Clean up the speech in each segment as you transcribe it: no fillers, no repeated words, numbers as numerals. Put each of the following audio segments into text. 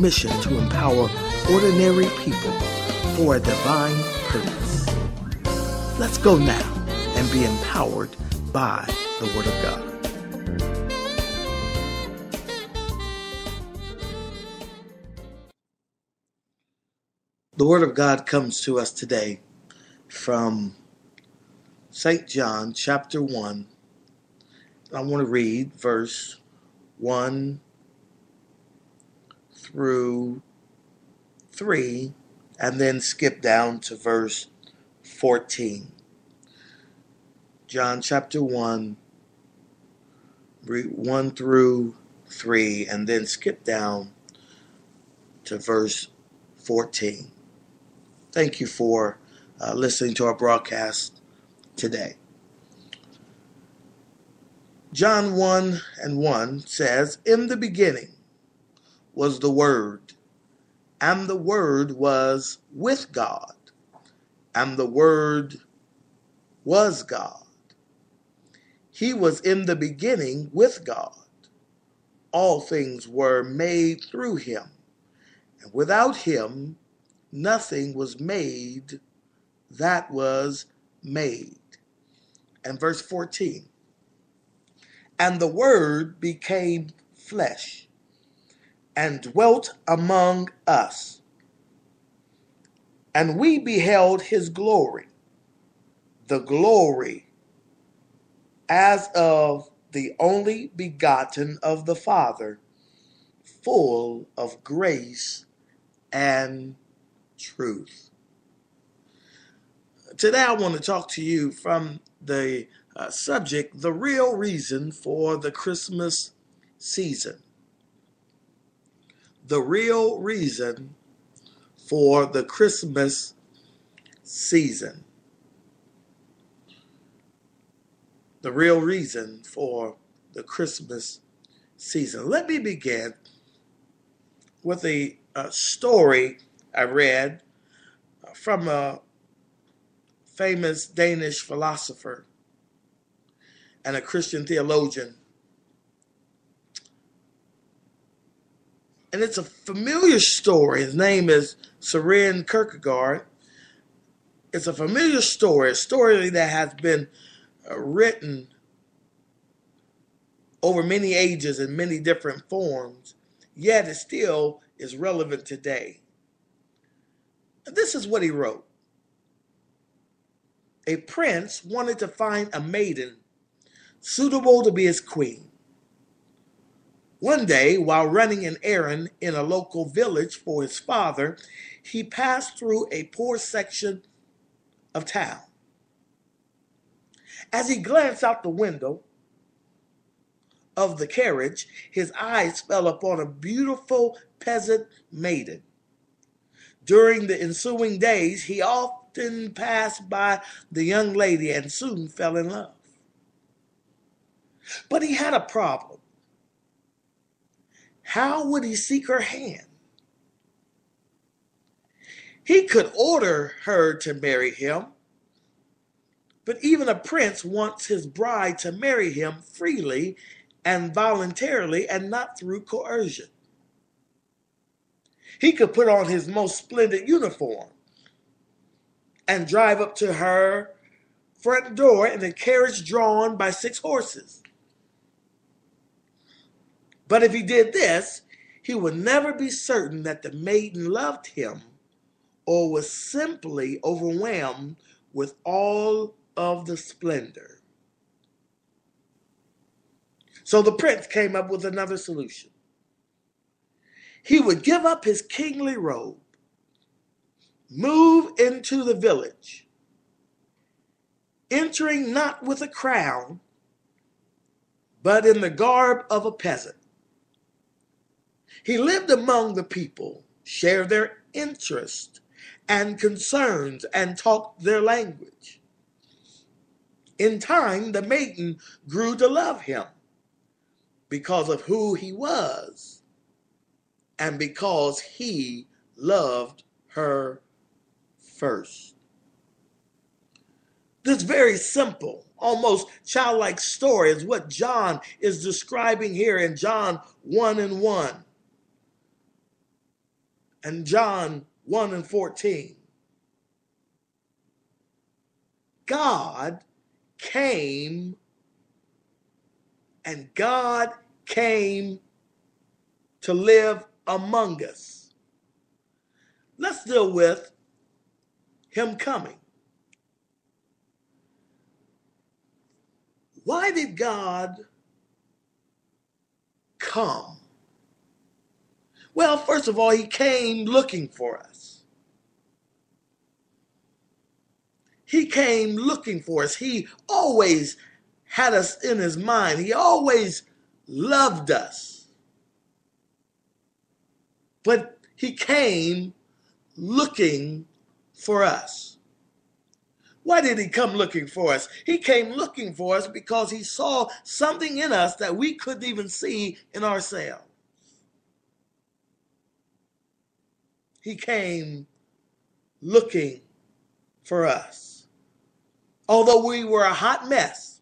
mission to empower ordinary people for a divine purpose. Let's go now and be empowered by the Word of God. The Word of God comes to us today from St. John chapter 1. I want to read verse 1 through 3 and then skip down to verse 14. John chapter 1, read 1 through 3 and then skip down to verse 14. Thank you for listening to our broadcast today. John 1:1 says, "In the beginning was the Word, and the Word was with God, and the Word was God. He was in the beginning with God. All things were made through him, and without him nothing was made that was made." And verse 14, "And the Word became flesh and dwelt among us, and we beheld his glory, the glory as of the only begotten of the Father, full of grace and truth." Today I want to talk to you from the subject, the real reason for the Christmas season. The real reason for the Christmas season. The real reason for the Christmas season. Let me begin with a story I read from a famous Danish philosopher and a Christian theologian. And it's a familiar story. His name is Søren Kierkegaard. It's a familiar story, a story that has been written over many ages in many different forms, yet it still is relevant today. And this is what he wrote. A prince wanted to find a maiden suitable to be his queen. One day, while running an errand in a local village for his father, he passed through a poor section of town. As he glanced out the window of the carriage, his eyes fell upon a beautiful peasant maiden. During the ensuing days, he often passed by the young lady and soon fell in love. But he had a problem. How would he seek her hand? He could order her to marry him, but even a prince wants his bride to marry him freely and voluntarily and not through coercion. He could put on his most splendid uniform and drive up to her front door in a carriage drawn by 6 horses. But if he did this, he would never be certain that the maiden loved him or was simply overwhelmed with all of the splendor. So the prince came up with another solution. He would give up his kingly robe, move into the village, entering not with a crown, but in the garb of a peasant. He lived among the people, shared their interests and concerns, and talked their language. In time, the maiden grew to love him because of who he was and because he loved her first. This very simple, almost childlike story is what John is describing here in John 1:1. And John 1 and 14. God came, and God came to live among us. Let's deal with him coming. Why did God come? Well, first of all, he came looking for us. He came looking for us. He always had us in his mind. He always loved us. But he came looking for us. Why did he come looking for us? He came looking for us because he saw something in us that we couldn't even see in ourselves. He came looking for us. Although we were a hot mess,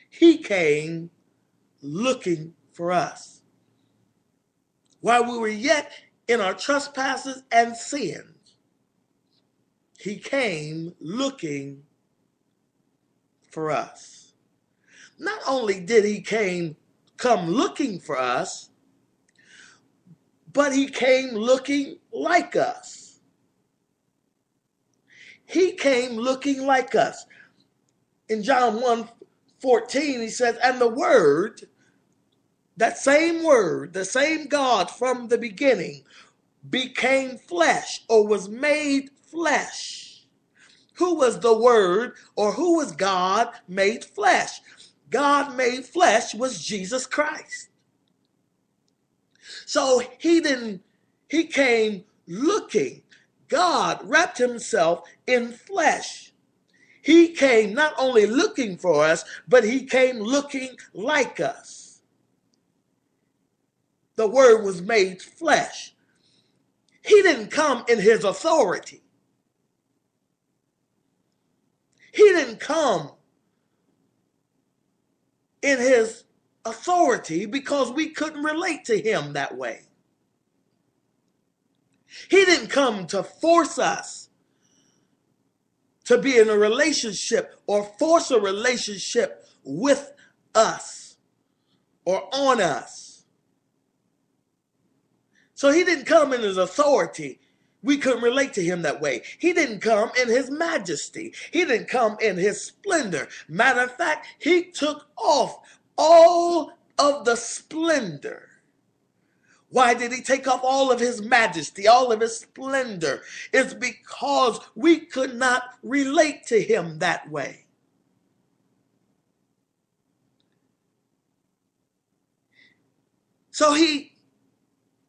he came looking for us. While we were yet in our trespasses and sins, he came looking for us. Not only did he come looking for us, but he came looking like us. He came looking like us. In John 1:14, he says, and the Word, that same Word, the same God from the beginning, became flesh, or was made flesh. Who was the Word, or who was God made flesh? God made flesh was Jesus Christ. So he came looking. God wrapped himself in flesh. He came not only looking for us, but he came looking like us. The Word was made flesh. He didn't come in his authority. He didn't come in his authority because we couldn't relate to him that way. He didn't come to force us to be in a relationship or force a relationship with us or on us. So he didn't come in his authority. We couldn't relate to him that way. He didn't come in his majesty. He didn't come in his splendor. Matter of fact, he took off all of the splendor. Why did he take off all of his majesty, all of his splendor? It's because we could not relate to him that way. So he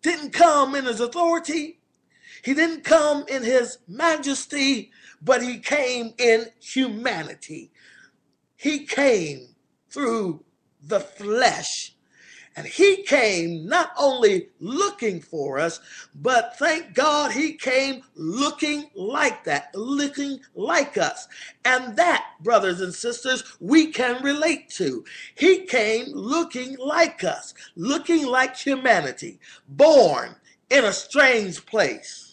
didn't come in his authority. He didn't come in his majesty, but he came in humanity. He came through the flesh. And he came not only looking for us, but thank God he came looking like that, looking like us. And that, brothers and sisters, we can relate to. He came looking like us, looking like humanity, born in a strange place.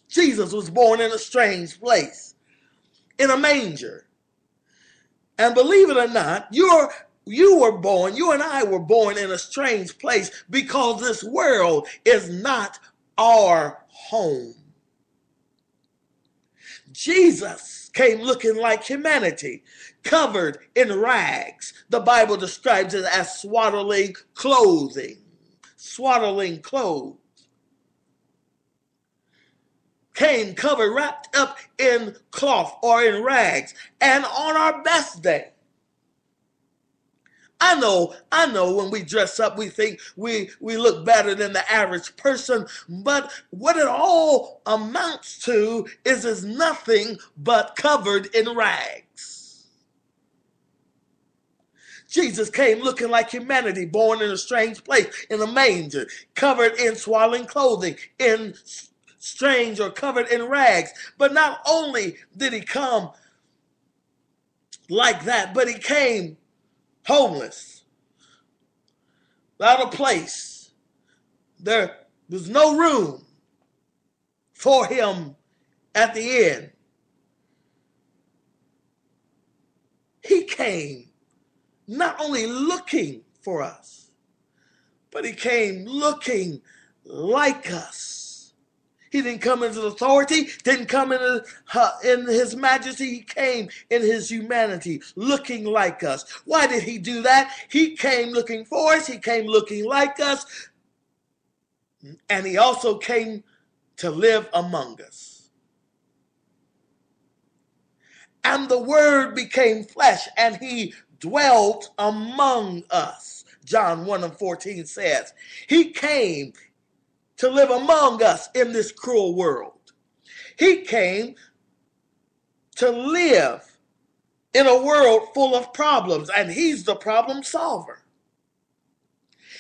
Jesus was born in a strange place, in a manger. And believe it or not, you and I were born in a strange place because this world is not our home. Jesus came looking like humanity, covered in rags. The Bible describes it as swaddling clothing. Swaddling clothes. Came covered, wrapped up in cloth or in rags. And on our best day, I know when we dress up, we think we look better than the average person, but what it all amounts to is nothing but covered in rags. Jesus came looking like humanity, born in a strange place, in a manger, covered in swaddling clothing, in strange or covered in rags. But not only did he come like that, but he came homeless, without a place. There There's no room for him at the end. He came not only looking for us, but he came looking like us. He didn't come in his authority, didn't come in his majesty. He came in his humanity, looking like us. Why did he do that? He came looking for us. He came looking like us. And he also came to live among us. And the Word became flesh, and he dwelt among us. John 1:14 says, he came to live among us in this cruel world. He came to live in a world full of problems, and he's the problem solver.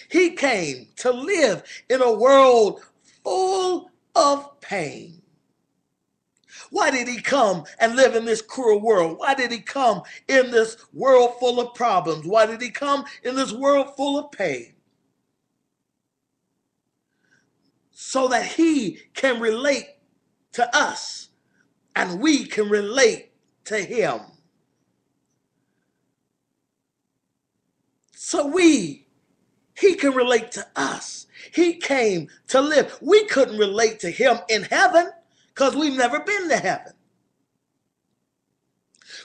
He came to live in a world full of pain. Why did he come and live in this cruel world? Why did he come in this world full of problems? Why did he come in this world full of pain? So that he can relate to us and we can relate to him. So he can relate to us. He came to live. We couldn't relate to him in heaven because we've never been to heaven.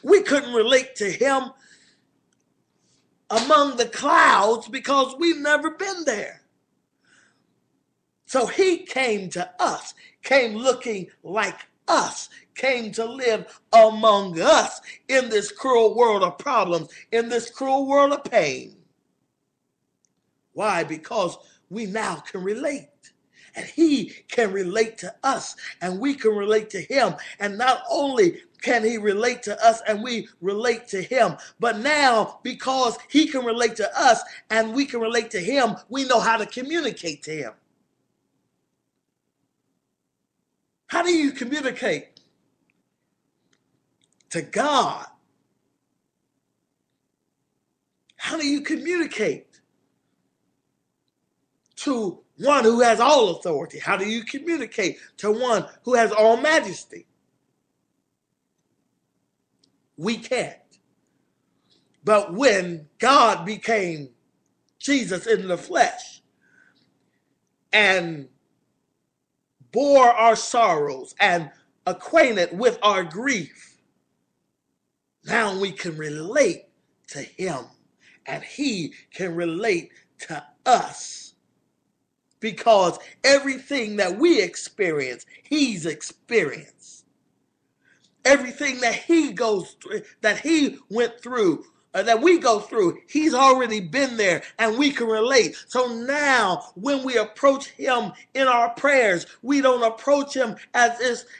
We couldn't relate to him among the clouds because we've never been there. So he came to us, came looking like us, came to live among us in this cruel world of problems, in this cruel world of pain. Why? Because we now can relate. And he can relate to us, and we can relate to him. And not only can he relate to us and we relate to him, but now because he can relate to us and we can relate to him, we know how to communicate to him. How do you communicate to God? How do you communicate to one who has all authority? How do you communicate to one who has all majesty? We can't. But when God became Jesus in the flesh and bore our sorrows and acquainted with our grief, now we can relate to him and he can relate to us. Because everything that we experience, he's experienced. Everything that he goes through, that he went through, that we go through, he's already been there and we can relate. So now when we approach him in our prayers, we don't approach him as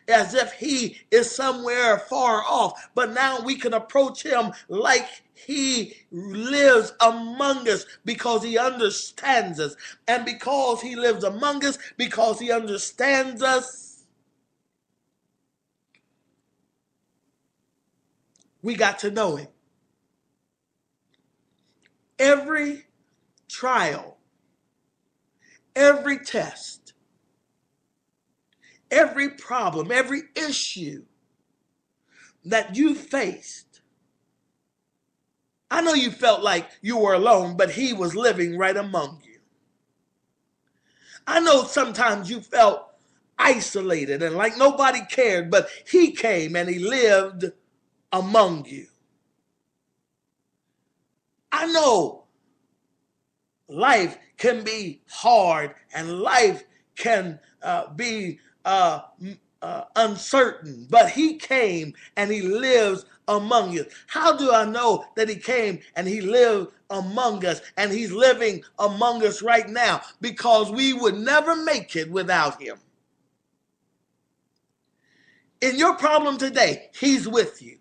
if he is somewhere far off, but now we can approach him like he lives among us because he understands us. And because he lives among us, because he understands us, we got to know him. Every trial, every test, every problem, every issue that you faced, I know you felt like you were alone, but he was living right among you. I know sometimes you felt isolated and like nobody cared, but he came and he lived among you. I know life can be hard and life can be uncertain, but he came and he lives among you. How do I know that he came and he lived among us and he's living among us right now? Because we would never make it without him. In your problem today, he's with you.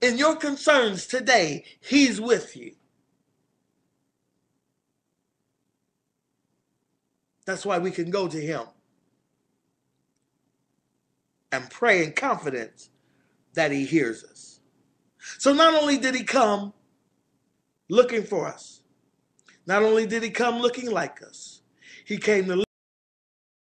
In your concerns today, he's with you. That's why we can go to him and pray in confidence that he hears us. So not only did he come looking for us, not only did he come looking like us, he came to